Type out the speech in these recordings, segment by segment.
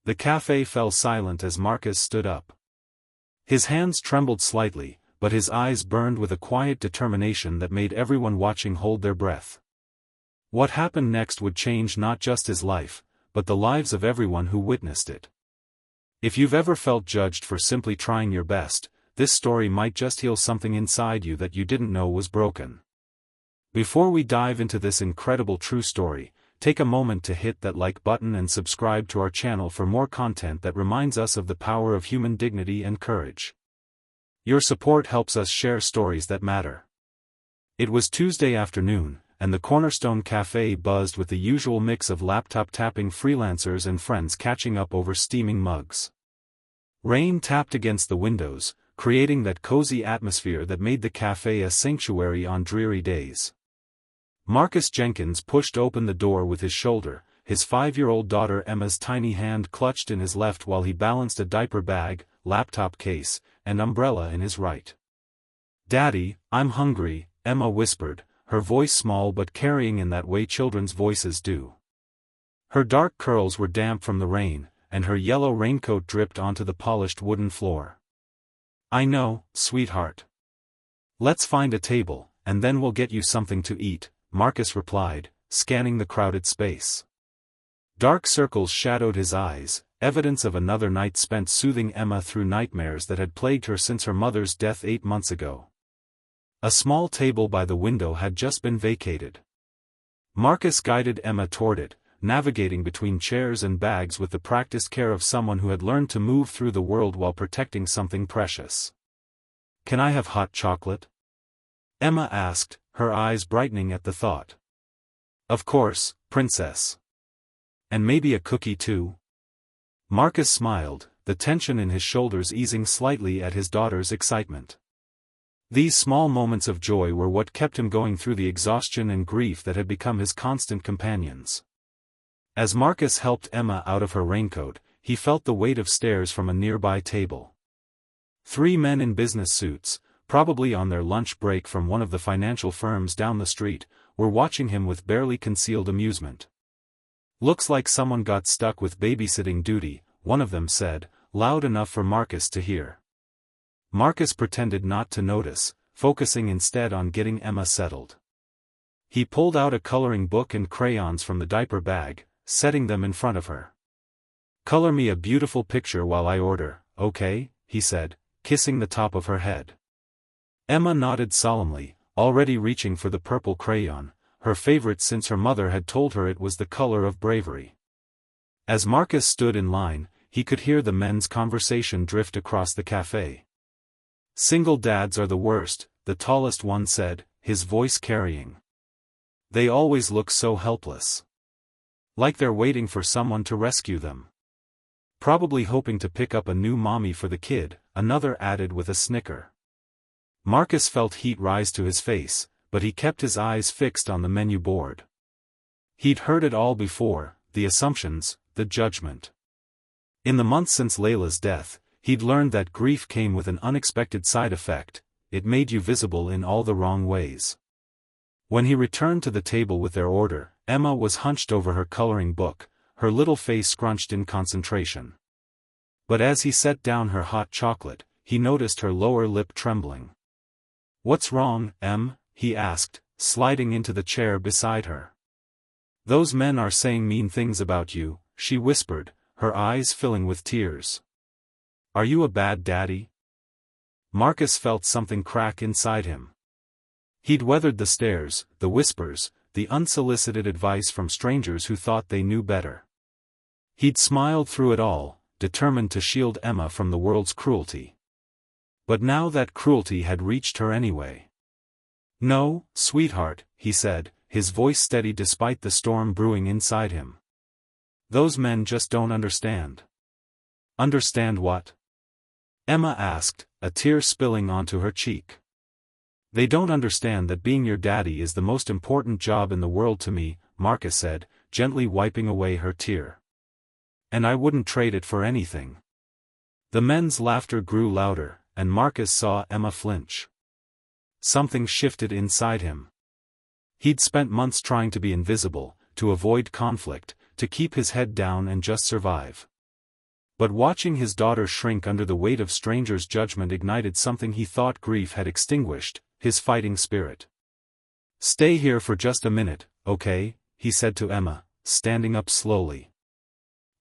The cafe fell silent as Marcus stood up. His hands trembled slightly, but his eyes burned with a quiet determination that made everyone watching hold their breath. What happened next would change not just his life, but the lives of everyone who witnessed it. If you've ever felt judged for simply trying your best, this story might just heal something inside you that you didn't know was broken. Before we dive into this incredible true story, take a moment to hit that like button and subscribe to our channel for more content that reminds us of the power of human dignity and courage. Your support helps us share stories that matter. It was Tuesday afternoon, and the Cornerstone Café buzzed with the usual mix of laptop-tapping freelancers and friends catching up over steaming mugs. Rain tapped against the windows, creating that cozy atmosphere that made the café a sanctuary on dreary days. Marcus Jenkins pushed open the door with his shoulder, his 5-year-old daughter Emma's tiny hand clutched in his left while he balanced a diaper bag, laptop case, and umbrella in his right. "Daddy, I'm hungry," Emma whispered, her voice small but carrying in that way children's voices do. Her dark curls were damp from the rain, and her yellow raincoat dripped onto the polished wooden floor. "I know, sweetheart. Let's find a table, and then we'll get you something to eat," Marcus replied, scanning the crowded space. Dark circles shadowed his eyes, evidence of another night spent soothing Emma through nightmares that had plagued her since her mother's death 8 months ago. A small table by the window had just been vacated. Marcus guided Emma toward it, navigating between chairs and bags with the practiced care of someone who had learned to move through the world while protecting something precious. "Can I have hot chocolate?" Emma asked, her eyes brightening at the thought. "Of course, princess. And maybe a cookie too?" Marcus smiled, the tension in his shoulders easing slightly at his daughter's excitement. These small moments of joy were what kept him going through the exhaustion and grief that had become his constant companions. As Marcus helped Emma out of her raincoat, he felt the weight of stares from a nearby table. 3 men in business suits, probably on their lunch break from one of the financial firms down the street, were watching him with barely concealed amusement. "Looks like someone got stuck with babysitting duty," one of them said, loud enough for Marcus to hear. Marcus pretended not to notice, focusing instead on getting Emma settled. He pulled out a coloring book and crayons from the diaper bag, setting them in front of her. "Color me a beautiful picture while I order, okay?" he said, kissing the top of her head. Emma nodded solemnly, already reaching for the purple crayon, her favorite since her mother had told her it was the color of bravery. As Marcus stood in line, he could hear the men's conversation drift across the café. "Single dads are the worst," the tallest one said, his voice carrying. "They always look so helpless. Like they're waiting for someone to rescue them. Probably hoping to pick up a new mommy for the kid," another added with a snicker. Marcus felt heat rise to his face, but he kept his eyes fixed on the menu board. He'd heard it all before, the assumptions, the judgment. In the months since Layla's death, he'd learned that grief came with an unexpected side effect: it made you visible in all the wrong ways. When he returned to the table with their order, Emma was hunched over her coloring book, her little face scrunched in concentration. But as he set down her hot chocolate, he noticed her lower lip trembling. "What's wrong, Em?" he asked, sliding into the chair beside her. "Those men are saying mean things about you," she whispered, her eyes filling with tears. "Are you a bad daddy?" Marcus felt something crack inside him. He'd weathered the stares, the whispers, the unsolicited advice from strangers who thought they knew better. He'd smiled through it all, determined to shield Emma from the world's cruelty. But now that cruelty had reached her anyway. "No, sweetheart," he said, his voice steady despite the storm brewing inside him. "Those men just don't understand." "Understand what?" Emma asked, a tear spilling onto her cheek. "They don't understand that being your daddy is the most important job in the world to me," Marcus said, gently wiping away her tear. "And I wouldn't trade it for anything." The men's laughter grew louder, and Marcus saw Emma flinch. Something shifted inside him. He'd spent months trying to be invisible, to avoid conflict, to keep his head down and just survive. But watching his daughter shrink under the weight of strangers' judgment ignited something he thought grief had extinguished, his fighting spirit. "Stay here for just a minute, okay?" he said to Emma, standing up slowly.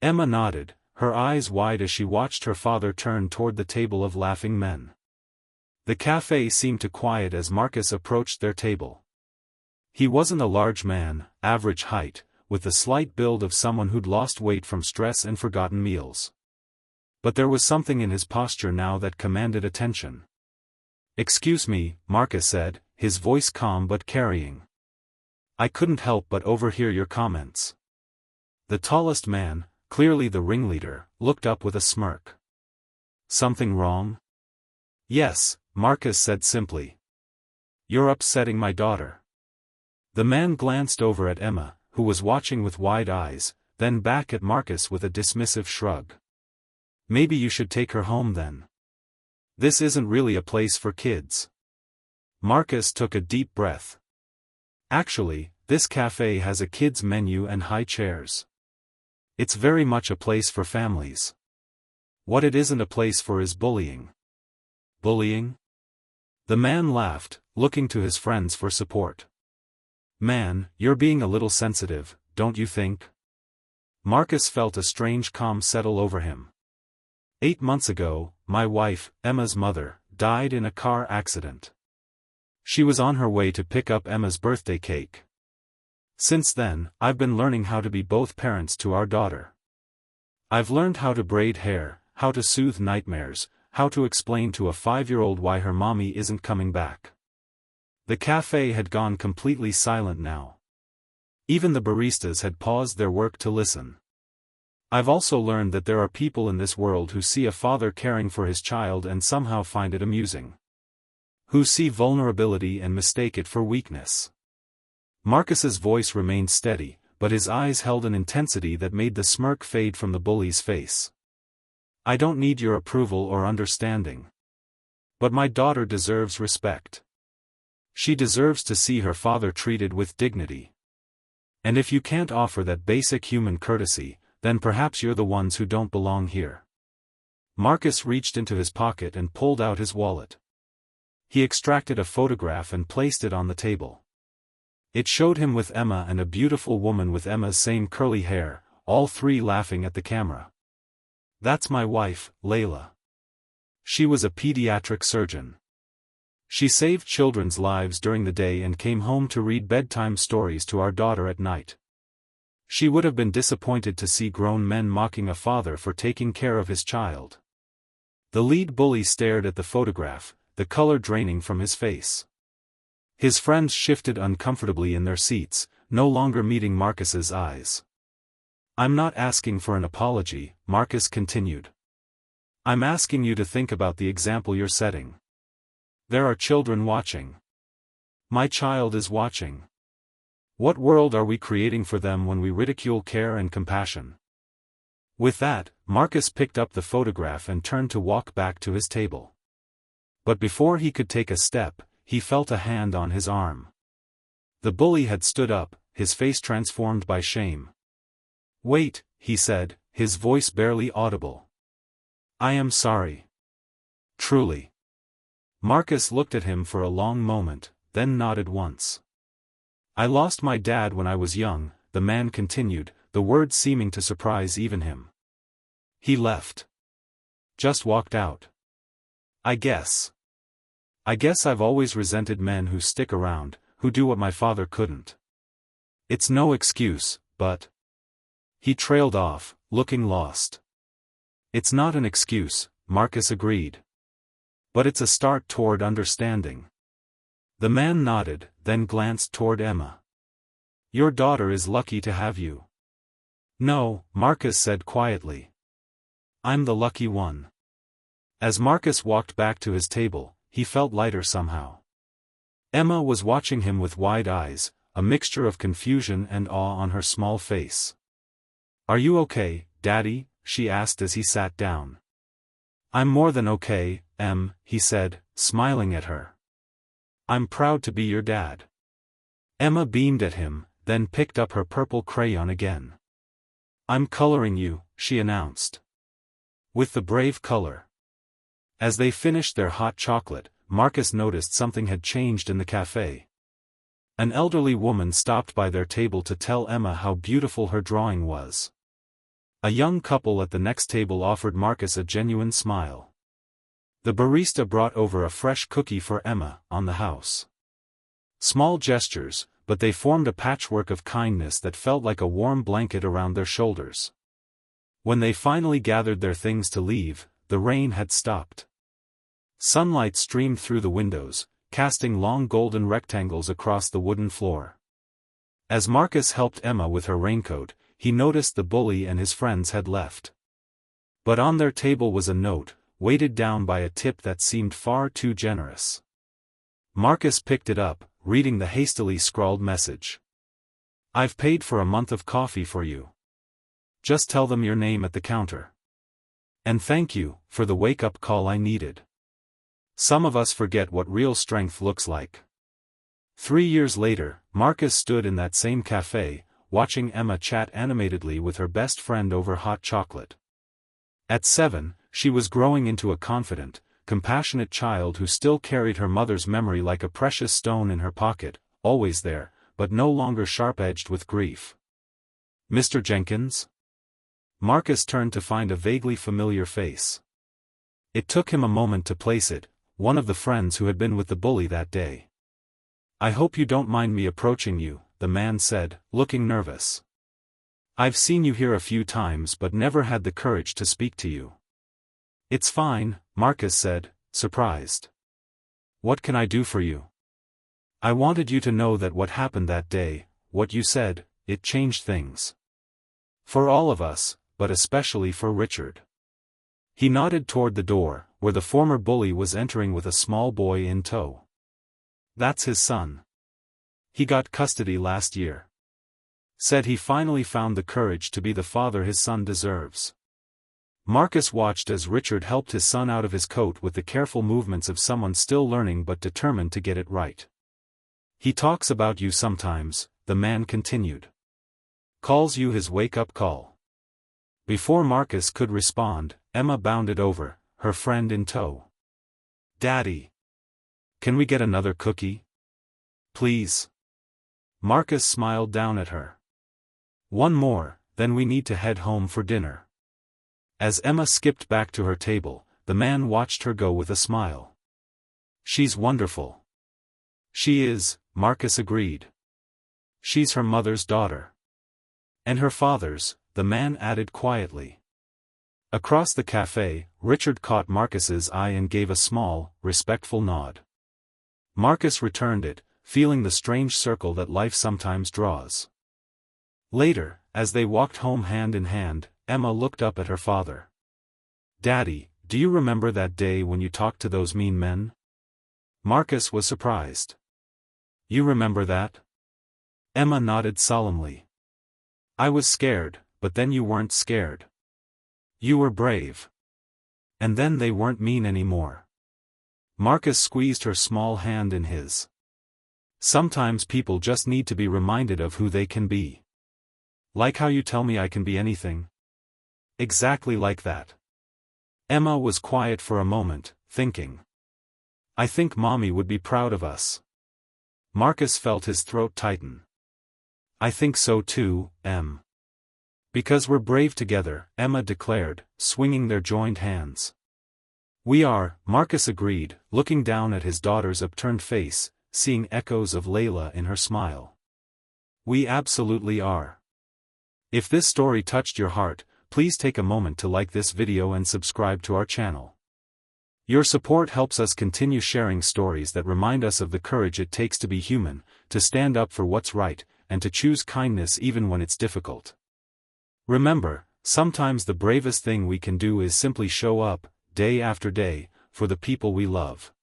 Emma nodded, her eyes wide as she watched her father turn toward the table of laughing men. The café seemed to quiet as Marcus approached their table. He wasn't a large man, average height, with the slight build of someone who'd lost weight from stress and forgotten meals. But there was something in his posture now that commanded attention. "Excuse me," Marcus said, his voice calm but carrying. "I couldn't help but overhear your comments." The tallest man, clearly the ringleader, looked up with a smirk. "Something wrong?" "Yes," Marcus said simply. "You're upsetting my daughter." The man glanced over at Emma, who was watching with wide eyes, then back at Marcus with a dismissive shrug. "Maybe you should take her home then. This isn't really a place for kids." Marcus took a deep breath. "Actually, this cafe has a kids' menu and high chairs. It's very much a place for families. What it isn't a place for is bullying." "Bullying?" The man laughed, looking to his friends for support. "Man, you're being a little sensitive, don't you think?" Marcus felt a strange calm settle over him. 8 months ago, my wife, Emma's mother, died in a car accident. She was on her way to pick up Emma's birthday cake. Since then, I've been learning how to be both parents to our daughter. I've learned how to braid hair, how to soothe nightmares, how to explain to a 5-year-old why her mommy isn't coming back. The cafe had gone completely silent now. Even the baristas had paused their work to listen. I've also learned that there are people in this world who see a father caring for his child and somehow find it amusing. Who see vulnerability and mistake it for weakness. Marcus's voice remained steady, but his eyes held an intensity that made the smirk fade from the bully's face. "I don't need your approval or understanding. But my daughter deserves respect. She deserves to see her father treated with dignity. And if you can't offer that basic human courtesy, then perhaps you're the ones who don't belong here." Marcus reached into his pocket and pulled out his wallet. He extracted a photograph and placed it on the table. It showed him with Emma and a beautiful woman with Emma's same curly hair, all three laughing at the camera. "That's my wife, Layla. She was a pediatric surgeon. She saved children's lives during the day and came home to read bedtime stories to our daughter at night. She would have been disappointed to see grown men mocking a father for taking care of his child." The lead bully stared at the photograph, the color draining from his face. His friends shifted uncomfortably in their seats, no longer meeting Marcus's eyes. "I'm not asking for an apology," Marcus continued. "I'm asking you to think about the example you're setting. There are children watching. My child is watching. What world are we creating for them when we ridicule care and compassion?" With that, Marcus picked up the photograph and turned to walk back to his table. But before he could take a step, he felt a hand on his arm. The bully had stood up, his face transformed by shame. "Wait," he said, his voice barely audible. "I am sorry. Truly." Marcus looked at him for a long moment, then nodded once. "I lost my dad when I was young," the man continued, the words seeming to surprise even him. "He left. Just walked out. I guess I've always resented men who stick around, who do what my father couldn't. It's no excuse, but..." He trailed off, looking lost. "It's not an excuse," Marcus agreed. "But it's a start toward understanding." The man nodded, then glanced toward Emma. "Your daughter is lucky to have you." "No," Marcus said quietly. "I'm the lucky one." As Marcus walked back to his table, he felt lighter somehow. Emma was watching him with wide eyes, a mixture of confusion and awe on her small face. "Are you okay, Daddy?" she asked as he sat down. "I'm more than okay, Em," he said, smiling at her. "I'm proud to be your dad." Emma beamed at him, then picked up her purple crayon again. "I'm coloring you," she announced. with the brave color. As they finished their hot chocolate, Marcus noticed something had changed in the cafe. An elderly woman stopped by their table to tell Emma how beautiful her drawing was. A young couple at the next table offered Marcus a genuine smile. The barista brought over a fresh cookie for Emma, on the house. Small gestures, but they formed a patchwork of kindness that felt like a warm blanket around their shoulders. When they finally gathered their things to leave, the rain had stopped. Sunlight streamed through the windows, casting long golden rectangles across the wooden floor. As Marcus helped Emma with her raincoat, he noticed the bully and his friends had left. But on their table was a note, weighted down by a tip that seemed far too generous. Marcus picked it up, reading the hastily scrawled message. "I've paid for a month of coffee for you. Just tell them your name at the counter. And thank you, for the wake-up call I needed." Some of us forget what real strength looks like. 3 years later, Marcus stood in that same cafe, watching Emma chat animatedly with her best friend over hot chocolate. At 7, she was growing into a confident, compassionate child who still carried her mother's memory like a precious stone in her pocket, always there, but no longer sharp-edged with grief. "Mr. Jenkins?" Marcus turned to find a vaguely familiar face. It took him a moment to place it, one of the friends who had been with the bully that day. "I hope you don't mind me approaching you," the man said, looking nervous. "I've seen you here a few times but never had the courage to speak to you." "It's fine," Marcus said, surprised. "What can I do for you?" "I wanted you to know that what happened that day, what you said, it changed things. For all of us, but especially for Richard." He nodded toward the door, where the former bully was entering with a small boy in tow. "That's his son. He got custody last year. Said he finally found the courage to be the father his son deserves." Marcus watched as Richard helped his son out of his coat with the careful movements of someone still learning but determined to get it right. "He talks about you sometimes," the man continued. "Calls you his wake-up call." Before Marcus could respond, Emma bounded over, her friend in tow. "Daddy! Can we get another cookie? Please?" Marcus smiled down at her. "One more, then we need to head home for dinner." As Emma skipped back to her table, the man watched her go with a smile. "She's wonderful." "She is," Marcus agreed. "She's her mother's daughter." "And her father's," the man added quietly. Across the cafe, Richard caught Marcus's eye and gave a small, respectful nod. Marcus returned it, feeling the strange circle that life sometimes draws. Later, as they walked home hand in hand, Emma looked up at her father. "Daddy, do you remember that day when you talked to those mean men?" Marcus was surprised. "You remember that?" Emma nodded solemnly. "I was scared, but then you weren't scared. You were brave. And then they weren't mean anymore." Marcus squeezed her small hand in his. "Sometimes people just need to be reminded of who they can be. Like how you tell me I can be anything." "Exactly like that." Emma was quiet for a moment, thinking. "I think Mommy would be proud of us." Marcus felt his throat tighten. "I think so too, Em." "Because we're brave together," Emma declared, swinging their joined hands. "We are," Marcus agreed, looking down at his daughter's upturned face, seeing echoes of Layla in her smile. "We absolutely are." If this story touched your heart, please take a moment to like this video and subscribe to our channel. Your support helps us continue sharing stories that remind us of the courage it takes to be human, to stand up for what's right, and to choose kindness even when it's difficult. Remember, sometimes the bravest thing we can do is simply show up, day after day, for the people we love.